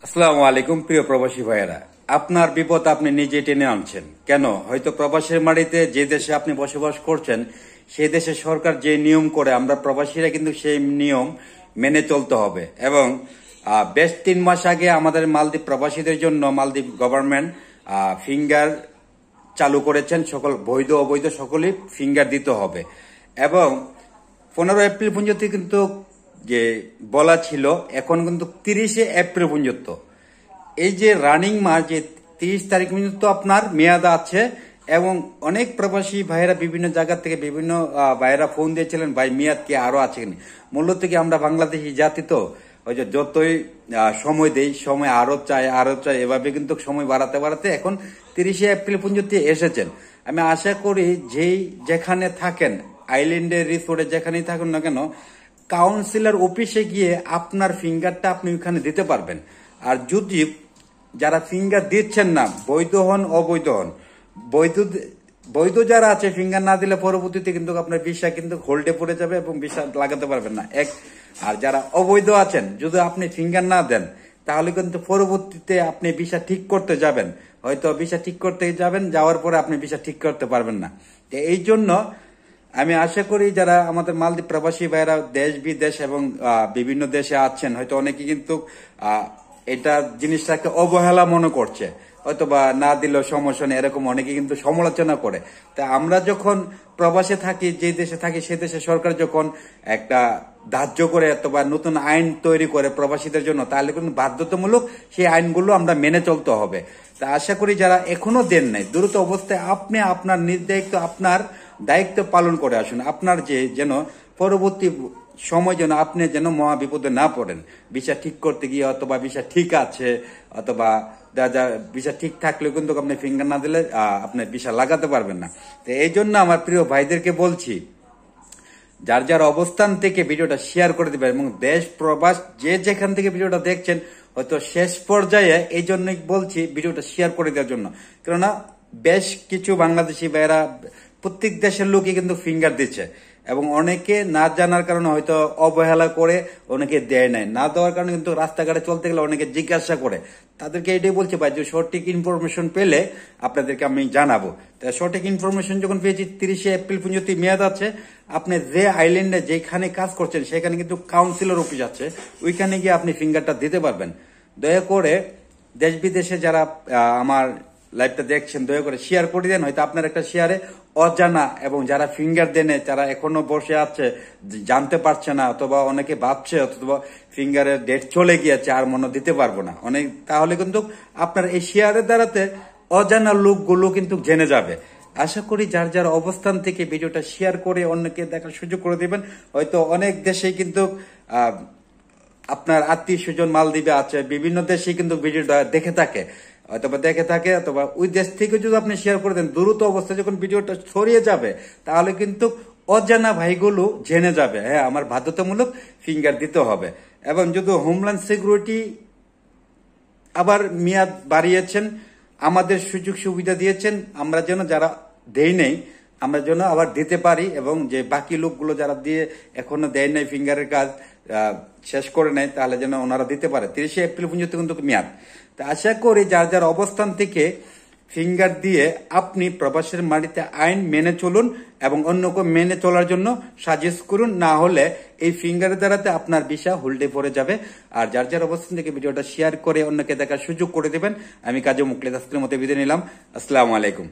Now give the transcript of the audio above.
আসসালামু আলাইকুম প্রিয় প্রবাসী ভাইয়েরা, আপনার বিপদ আপনি নিজে টেনে আনছেন কেন? হয়তো প্রবাসের মাটিতে যে দেশে আপনি বসবাস করছেন সেই দেশে সরকার যে নিয়ম করে আমরা প্রবাসীরা কিন্তু সেই নিয়ম মেনে চলতে হবে। এবং বেশ 3 মাস আগে আমাদের মালদ্বীপ প্রবাসীদের জন্য মালদ্বীপ গভর্নমেন্ট ফিঙ্গার চালু করেছেন। সকল বৈধ অবৈধ সকলেই ফিঙ্গার দিতে হবে। এবং 15 এপ্রিল পর্যন্ত কিন্তু যে বলা ছিল, এখন কিন্তু 30 এপ্রিল পর্যন্ত এই যে রানিং মাস, যে 30 তারিখ পর্যন্ত আপনার মেয়াদ আছে। এবং অনেক প্রবাসী ভাইয়েরা বিভিন্ন জায়গা থেকে বিভিন্ন ভাইয়েরা ফোন দিয়েছিলেন, ভাই মেয়াদ কি আরো আছে কিনা। মূলত কি আমরা বাংলাদেশি জাতি তো ওই যে যতই সময় দেই সময় আরো চাই এভাবে কিন্তু সময় বাড়াতে বাড়াতে এখন 30 এপ্রিল পর্যন্ত এসেছেন। আমি আশা করি যেখানে থাকেন, আইল্যান্ডে রিসোর্টে যেখানেই থাকুন না কেন, কাউন্সিলর অফিসে গিয়ে আপনার ফিঙ্গারটা আপনি ওখানে দিতে পারবেন। আর যদি যারা ফিঙ্গার দিচ্ছেন না, বৈধ হন অবৈধ হন, বৈধ যারা আছে ফিঙ্গার না দিলে পরবর্তীতে কিন্তু আপনার ভিসা কিন্তু হোল্ডে পড়ে যাবে এবং ভিসা লাগাতে পারবেন না। আর যারা অবৈধ আছেন, যদি আপনি ফিঙ্গার না দেন তাহলে কিন্তু পরবর্তীতে আপনি ভিসা ঠিক করতে যাবেন, হয়তো ভিসা ঠিক করতে যাবেন, যাওয়ার পরে আপনি ভিসা ঠিক করতে পারবেন না। এই জন্য আমি আশা করি যারা আমাদের মালদ্বীপ প্রবাসী ভাইরা দেশ বিদেশ এবং বিভিন্ন দেশে আছেন, হয়তো অনেকে কিন্তু এটা জিনিসটাকে অবহেলা মনে করছে, হয়তো বা না দিলেও সমস্যা নেই, এরকম অনেকে কিন্তু সমালোচনা করে। তা আমরা যখন প্রবাসে থাকি, যে দেশে থাকি, সে দেশে সরকার যখন একটা ধার্য করে অথবা নতুন আইন তৈরি করে প্রবাসীদের জন্য, তাহলে কিন্তু বাধ্যতামূলক সেই আইনগুলো আমরা মেনে চলতে হবে। তা আশা করি যারা এখনো দেন নাই, দ্রুত অবস্থায় আপনি আপনার নির্দায়িত্ব আপনার দায়িত্ব পালন করে আসুন। আপনার যেন পরবর্তী সময় যেন আপনি যেন মহা বিপদে না পড়েন ভিসা ঠিক করতে গিয়ে, অথবা ভিসা ঠিক আছে অথবা ভিসা ঠিক থাকলেও কিন্তু আপনি ফিঙ্গার না দিলে আপনি ভিসা লাগাতে পারবেন না। তো এই জন্য আমার প্রিয় ভাইদেরকে বলছি, যার যার অবস্থান থেকে ভিডিওটা শেয়ার করে দিবেন এবং দেশ প্রবাস যে যেখান থেকে ভিডিওটা দেখছেন, হয়তো শেষ পর্যায়ে এই জন্যই বলছি ভিডিওটা শেয়ার করে দেওয়ার জন্য। কেননা বেশ কিছু বাংলাদেশি ভাইয়েরা প্রত্যেক দেশের লোকই কিন্তু ফিঙ্গার দিচ্ছে এবং অনেকে না জানার কারণে হয়তো অবহেলা করে অনেকে দেয় নাই, না দেওয়ার কারণে কিন্তু রাস্তাঘাটে চলতে গেলে অনেকে জিজ্ঞাসা করে। তাদেরকে এটাই বলছে, ভাই যে সঠিক ইনফরমেশন পেলে আপনাদেরকে আমি জানাবো। তাই সঠিক ইনফরমেশন যখন পেয়েছি, 30 এপ্রিল পর্যন্ত মেয়াদ আছে। আপনি যে আইল্যান্ডে যেখানে কাজ করছেন সেখানে কিন্তু কাউন্সিলর অফিস আছে, ওইখানে গিয়ে আপনি ফিঙ্গারটা দিতে পারবেন। দয়া করে দেশ বিদেশে যারা আমার লাইভটা দেখছেন, দয়া করে শেয়ার করে দেন। হয়তো আপনার একটা শেয়ারে অজানা এবং যারা ফিঙ্গার দেনে, যারা এখনো বসে আছে জানতে পারছে না, অথবা অনেকে ভাবছে অথবা ফিঙ্গারের ডেট চলে গিয়েছে আর মনে দিতে পারবো না অনেক, তাহলে কিন্তু আপনার এই শেয়ারের দ্বারাতে অজানা লোকগুলো কিন্তু জেনে যাবে। আশা করি যার যার অবস্থান থেকে ভিডিওটা শেয়ার করে অন্যকে দেখার সুযোগ করে দিবেন। হয়তো অনেক দেশেই কিন্তু আপনার আত্মীয় স্বজন মালদ্বীপে আছে, বিভিন্ন দেশে কিন্তু ভিডিওটা দেখে থাকে, অথবা ওই দেশ থেকে যদি আপনি শেয়ার করে দেন, দ্রুত অবস্থায় যখন ভিডিওটা ছড়িয়ে যাবে তাহলে কিন্তু অজানা ভাইগুলো জেনে যাবে, হ্যাঁ আমার বাধ্যতামূলক ফিঙ্গার দিতে হবে। এবং যদি হোমল্যান্ড সিকিউরিটি আবার মেয়াদ বাড়িয়েছেন, আমাদের সুযোগ সুবিধা দিয়েছেন, আমরা যেন যারা দেই নেই আমরা যেন আবার দিতে পারি, এবং যে বাকি লোকগুলো যারা দিয়ে এখনো দেয় নাই, ফিঙ্গারের কাজ শেষ করে নেয়, তাহলে যেন ওনারা দিতে পারে। 30 এপ্রিল পর্যন্ত কিন্তু মেয়াদ। তা আশা করি যার যার অবস্থান থেকে ফিঙ্গার দিয়ে আপনি প্রবাসের মাটিতে আইন মেনে চলুন এবং অন্যকে মেনে চলার জন্য সাজেস্ট করুন, না হলে এই ফিঙ্গারের দ্বারাতে আপনার ভিসা হোল্ডে পড়ে যাবে। আর যার যার অবস্থান থেকে ভিডিওটা শেয়ার করে অন্যকে দেখার সুযোগ করে দেবেন। আমি কাজী মুখলেস আজকের মতো বিদায় নিলাম। আসসালামু আলাইকুম।